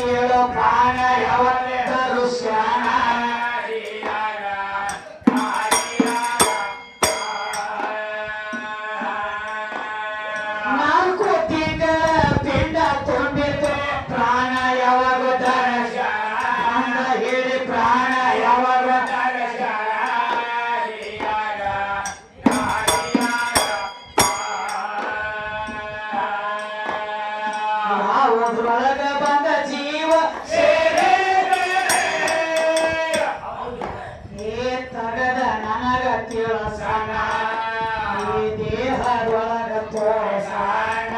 ಕೇಳು ಪ್ರಾಣ ಯಾವತ್ತರು ಶಾಣ ನಾಲ್ಕು ತಿಂಗಳ ಪಿಂಡ ತುಂಬಿತು ಪ್ರಾಣ ಯಾವಾಗ ದರ್ಶನ ಅಂತ ಹೇಳಿ ಪ್ರಾಣ ಯಾವಾಗ ಯಾವುದ್ರೊಳಗ ಬಂದ ಜೀವ ಏ ತಗದ ನನಗ ತಿಳಿಸಣ ಈ ದೇಹದೊಳಗ ತೋಸಣ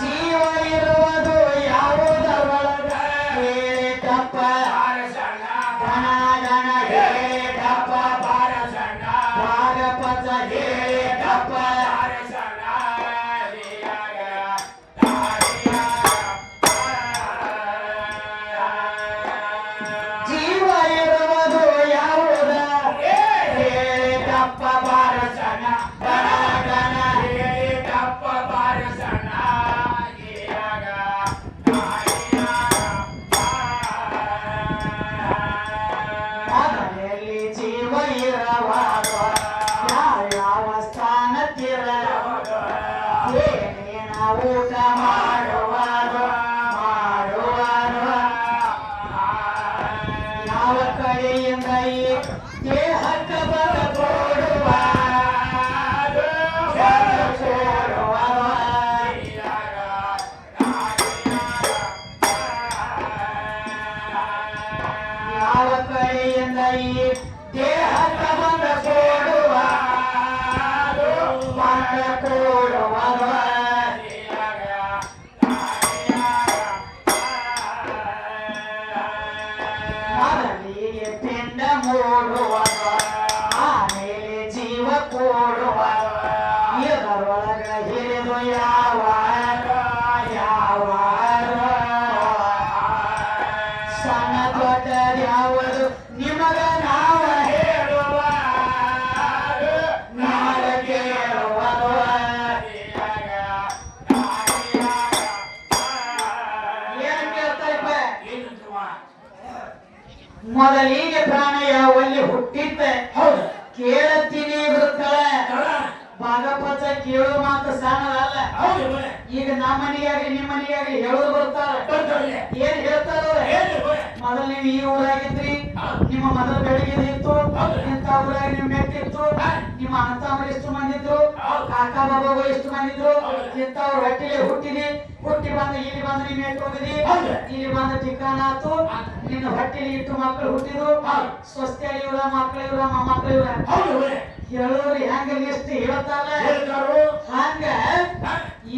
ಜೀವ ಇರುವುದು ಯಾವುದರೊಳಗ ಹೇಳಿದಪ್ಪ ಗಣ ಗಣ ಹೇಳಿದಪ್ಪ ಭಾಗಪತ ಹೇಳಿದಪ್ಪ ಜೀವ ಇರುವುದು ಯಾವುದ ಹೇಳಿದಪ್ಪ ಬಾರಸನ ಗಣ ಗಣ ಹೇಳಿದಪ್ಪ ಬಾರಸನ ಮನೆಯಲ್ಲಿ ಜೀವ ಇರವಾಗ ಯಾವ ಸ್ಥಾನ ತಿರಬಹುದು ಏನೇನ ಊಟ ಮಾಡುವಾಗ ಯಾವ ಕಡೆಯಿಂದ ಈ ದೇಹಕ್ಕೆ ಬರಕೊಡುವ ಯಾವ ಕಡೆಯಿಂದ ಈ ದೇಹಕ್ಕೆ ಬಂದ ಕೊಡುವ ಮೊದಲಿಗೆ ಪಿಂಡ ಮೂಡುವಾಗ ಆಮೇಲೆ ಜೀವ ಕೊಡುವಾಗ ಇದರೊಳಗ ಹಿಡಿದು ಯಾವ ಸಣ್ಣ ದೊಡ್ಡ ಯಾವುದು ನಿಮಗ ನಾವ ಹೇಳುವ ನಿಮಗ ಕೇಳುವುದು ಏನು ಕೇಳ್ತಾಯಿಪ್ಪ ಮೊದಲಿಗೆ ಪ್ರಾಣ ಯಾವಲ್ಲಿ ಹುಟ್ಟಿದ್ದೆ ಹೌದು ಕೇಳತ್ತೀನಿ ಬಿಡುತ್ತಾಳೆ ಭಾಗಪತ ಕೇಳು ಮಾತು ಸಣ್ಣದಲ್ಲ ಈಗ ನಮ್ಮ ಮನೆಯಾಗಲಿ ನಿಮ್ಮ ಮನೆಯಾಗಲಿ ಹೇಳೋದು ಬರ್ತಾರೆ ಏನ್ ಹೇಳ್ತಾರ ಮೊದಲು ನೀವು ಈ ಊರಾಗಿದ್ರಿ ನಿಮ್ಮ ಮೊದಲು ಬೆಳಗ್ಗೆ ಇತ್ತು ಇಂಥ ಊರಾಗ ನೀವು ಮೆಟ್ಟಿತ್ತು ನಿಮ್ಮ ಅಣ್ಣತಮ್ಮರು ಎಷ್ಟು ಮಂದಿ ಇದ್ರು ಕಾಕ ಬಾಬಾಗಳು ಎಷ್ಟು ಮಂದಿ ಇದ್ರು ಇಂಥವ್ರು ಹೊಟ್ಟಿಲೆ ಹುಟ್ಟಿ ಬಂದು ಇಲ್ಲಿ ಬಂದು ನೀವು ಮೆಟ್ಟು ಹೋಗಿದ್ರಿ ಇಲ್ಲಿ ಬಂದು ಠಿಕಾಣ ಆತು ನಿನ್ನ ಹೊಟ್ಟಿಲಿ ಇಟ್ಟು ಮಕ್ಕಳು ಹುಟ್ಟಿದ್ರು ಸ್ವಸ್ಥ ಇವರ ಮಕ್ಕಳು ಇವರ ಮೊಮ್ಮಕ್ಕಳು ಇವರ ಹೇಳೋರು ಹೆಂಗ ಲಿಸ್ಟ್ ಹೇಳ್ತಾರ ಹಂಗ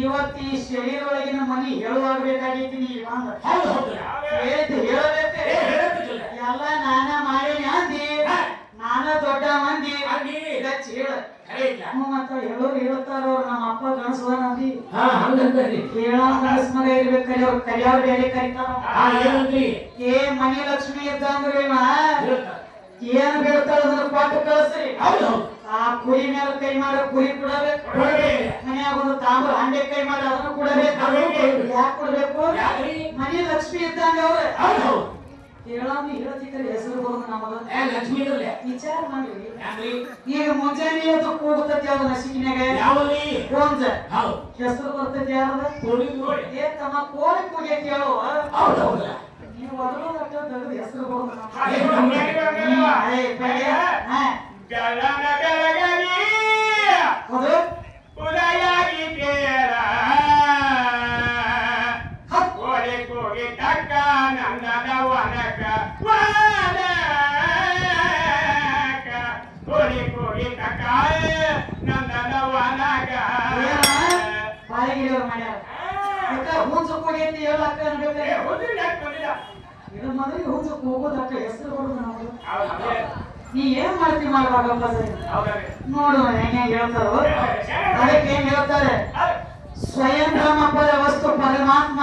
ಇವತ್ತು ಈ ಶರೀರೊಳಗಿನ ಮನಿ ಹೇಳುವಾಗಬೇಕಾಗೈತಿ ನೀ ಹೇಳಿದ್ದು ಹೇಳಬೇಕು ಎಲ್ಲ ನಾನ ಮಾಡೀನಿ ಅಂದಿ ನಾನ ದೊಡ್ಡ ಮಂದಿ ಹೇಳ ಮತ್ತ ಹೇಳೋರು ಹೇಳ್ತಾರ ನಮ್ಮ ಅಪ್ಪ ಗಣಸದ ಅಂದಿ ಹೇಳ ಗಣಸ್ ಮಗ ಇರ್ಬೇಕು ಕರಿಯವ್ರು ಬೇರೆ ಕರಿತಾರ ಏ ಮನಿ ಲಕ್ಷ್ಮಿ ಇದ್ದಂದ್ರೆ ಏನು ಬೀಳ್ತಾಳ ಅದನ್ನ ಕೊಟ್ಟು ಕಳಿಸ್ರಿ ಆ ಕುರಿ ಮೇಲೆ ಕೈ ಮಾಡೋ ಕುರಿ ಕೊಡಬೇಕು ಮನ್ಯಾಗ ಒಂದು ತಾಮ್ರ ಹಂಡೆ ಕೈ ಮಾಡಿ ಅದನ್ನು ಕೊಡಬೇಕು ಯಾಕೆ ಕೊಡ್ಬೇಕು ಮನಿ ಲಕ್ಷ್ಮಿ ಇದ್ದಂಗ ಅವ್ರ ಹೇಳೋದು ಹೇಳ್ತಿದ್ದಾರೆ ಹೆಸರು ಬರೋದು ನಮಗ ವಿಚಾರ ಮಾಡಿ ಈಗ ಮುಂಜಾನೆ ಅದು ಕೂಗುತ್ತೈತಿ ಯಾವ್ದು ನಸಿಕಿನಾಗ ಗೋಂಜ ಹೆಸರು ಬರ್ತೈತಿ ಯಾವ್ದ ಏ ತಮ್ಮ ಕೋಳಿ ಕೂಗೈತಿ ಹೇಳು ನೀವು ಅದನ್ನು ಹೆಸರು ಬರೋದು ಹುಂಜು ಕೊಡಿ ಹೇಳಕ್ಕ ಇದು ಮೊದಲಿಗೆ ಹುಂಜಕ್ಕೆ ಹೋಗೋದಕ್ಕ ಹೆಸರು ಬರೋದು ನಾವು ನೀ ಏನ್ ಮಾಡ್ತಿ ಮಾಡುವಾಗಪ್ಪ ನೋಡು ಹೆಂಗೆ ಹೇಳ್ತಾರೋ ಅದಕ್ಕೆ ಏನ್ ಹೇಳ್ತಾರೆ ಸ್ವಯಂ ಪದ ವಸ್ತು ಪರಮಾತ್ಮ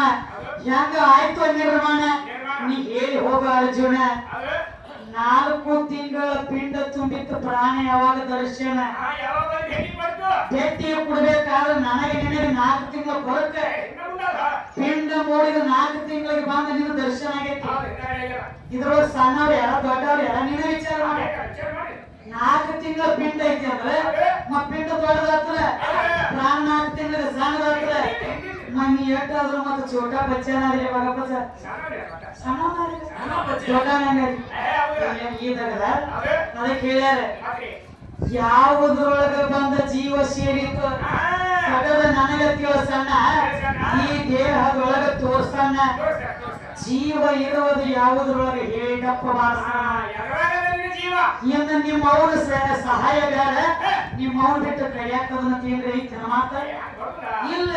ಹೆಂಗ ಆಯ್ತು ನಿರ್ಮಾಣ ನೀ ಹೇಳಿ ಹೋಗ ಅರ್ಜುನ 4 ತಿಂಗಳ ಪಿಂಡ ತುಂಬಿತ್ತು ಪ್ರಾಣ ಯಾವಾಗ ದರ್ಶನ ಭೇಟಿ ಕೊಡ್ಬೇಕಾದ್ರೆ ನನಗೆ ನಿನಗೆ 4 ತಿಂಗಳ ಬರಕ ಪಿಂಡ ಮೂಡಿದ 4 ತಿಂಗಳಿಗೆ ಬಂದ ನಿನ್ನ ದರ್ಶನ ಆಗೈತಿ ಇದ್ರೊಳಗೆ ಸಣ್ಣವ್ರು ಯಾರ ದೊಡ್ಡವ್ರು ಯಾರ ನೀನು ವಿಚಾರ ಮಾಡಿ 4 ತಿಂಗಳ ಪಿಂಡ ಐತಿ ಅಂದ್ರೆ ಪಿಂಡ ದೊಡ್ಡದಾತ್ರ ಪ್ರಾಣ 4 ತಿಂಗಳ ಸಣ್ಣದಾತ್ರ ಮನಿ ಎಷ್ಟಾದ್ರು ಮತ್ತೆ ಚೋಟ ಬಚ್ಚನಾದ್ರೆ ಬಾಗಪ್ಪ ಈದಾಗ ಅದಕ್ಕೆ ಹೇಳ್ಯಾರ ಯಾವುದ್ರೊಳಗ ಬಂದ ಜೀವ ಸೇರಿತ್ತು ಸಗದ ನನಗ ತಿಳಿಸಣ್ಣ ಈ ದೇಹದೊಳಗ ತೋರ್ಸಣ್ಣ ಜೀವ ಇರುವುದು ಯಾವುದ್ರೊಳಗೆ ಹೇಳಿದಪ್ಪ ಇನ್ನು ನಿಮ್ಮ ಅವನ ಸಹಾಯ ಬೇಡ ನಿಮ್ಮ ಅವನ ಬಿಟ್ಟು ಕೈಯಾಕದನ್ನ ತಿಂದ್ರೆ ಐತಿನ ಮಾತ ಇಲ್ಲ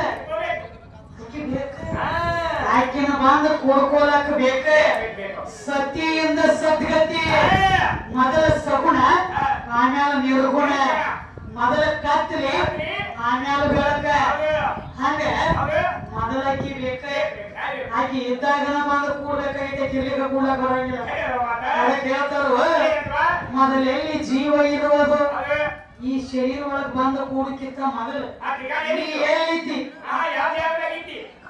ಆಕಿನ ಬಂದ ಕೂಡ್ಕೋಲಕ್ ಬೇಕ ಸತಿಯಿಂದ ಸದ್ಗತಿ ಮೊದಲ ಸಗುಣ ಆಮ್ಯಾಲ ನಿರ್ಗುಣ ಮೊದಲ ಕತ್ತಲಿ ಆಮ್ಯಾಲ ಬೆಳಕ ಹಂಗ ಮೊದಲಕ್ಕಿ ಬೇಕ ಆಕಿ ಇದ್ದಾಗ ಬಂದ ಕೂಡ್ಬೇಕಾಗೈತೆ ಕಿರ್ಲಿಕ ಕೂಡಕ್ ಬರಂಗಿಲ್ಲ ಅದಕ್ಕೆ ಹೇಳ್ತಾರು ಮೊದಲೆಲ್ಲಿ ಜೀವ ಇರುವುದು ಈ ಶರೀರ ಒಳಗ್ ಬಂದ ಕೂಡಕ್ಕಿಂತ ಮೊದಲು ಏನೈತಿ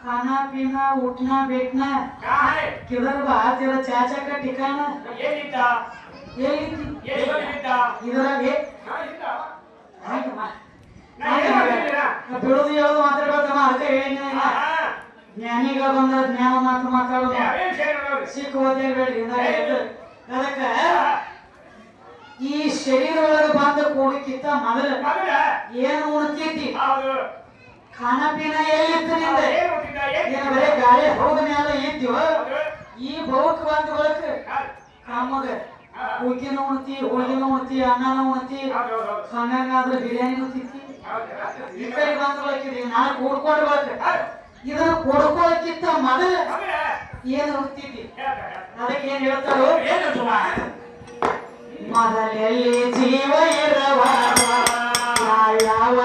खाना पीना उठना बैठना किधर बाहर तेरा चाचा का ठिकाना ये इधर ಬಿಡೋದು ಹೇಳೋದು ಮಾತಾಡ್ಬೇಕಮ್ಮ ಅದಕ್ಕೆ ಹೇಳಿನ ಜ್ಞಾನಿಗಳ ಬಂದ ಜ್ಞಾನ ಮಾತು ಮಾತಾಡೋದು ಸಿಕ್ಕ ಓದ್ಬೇಡ್ರಿ ಅದಕ್ಕ ಈ ಶರೀರ ಒಳಗೆ ಬಂದ ಕೂಡಕ್ಕಿಂತ ಮೊದಲ ಏನು ಉಣ್ತೈತಿ खाना पीना ಎಲ್ಲಿತ್ತು ನಿಂದೆ ಬರೇ ಗಾಳಿ ಹೋದ ಮ್ಯಾಲ ಇದ್ದೀವ ಈ ಭೌಕ್ ಬಂದ ಬಳಕ ನಮಗ ಹುಗ್ಗಿನ ಉಣ್ತಿ ಹೋಳಿನ ಉಣ್ತಿ ಅನ್ನನ ಉಣ್ತಿ ಹಂಗಾದ್ರೆ ಬಿರಿಯಾನಿ ಉಣ್ತಿತಿ ಈ ಕಡೆ ಬಂದ ಬಳಕಿದ್ವಿ ನಾನು ಕೂಡ್ಕೊಡ್ಬೇಕು ಇದನ್ನ ಕೊಡ್ಕೊಳ್ಳಕ್ಕಿಂತ ಮೊದಲ ಏನು ಉಣ್ತಿದ್ದಿ ಅದಕ್ಕೆ ಏನ್ ಹೇಳ್ತಾರೋ ಮೊದಲೆಲ್ಲಿ ಜೀವ ಇರವ ಯಾವ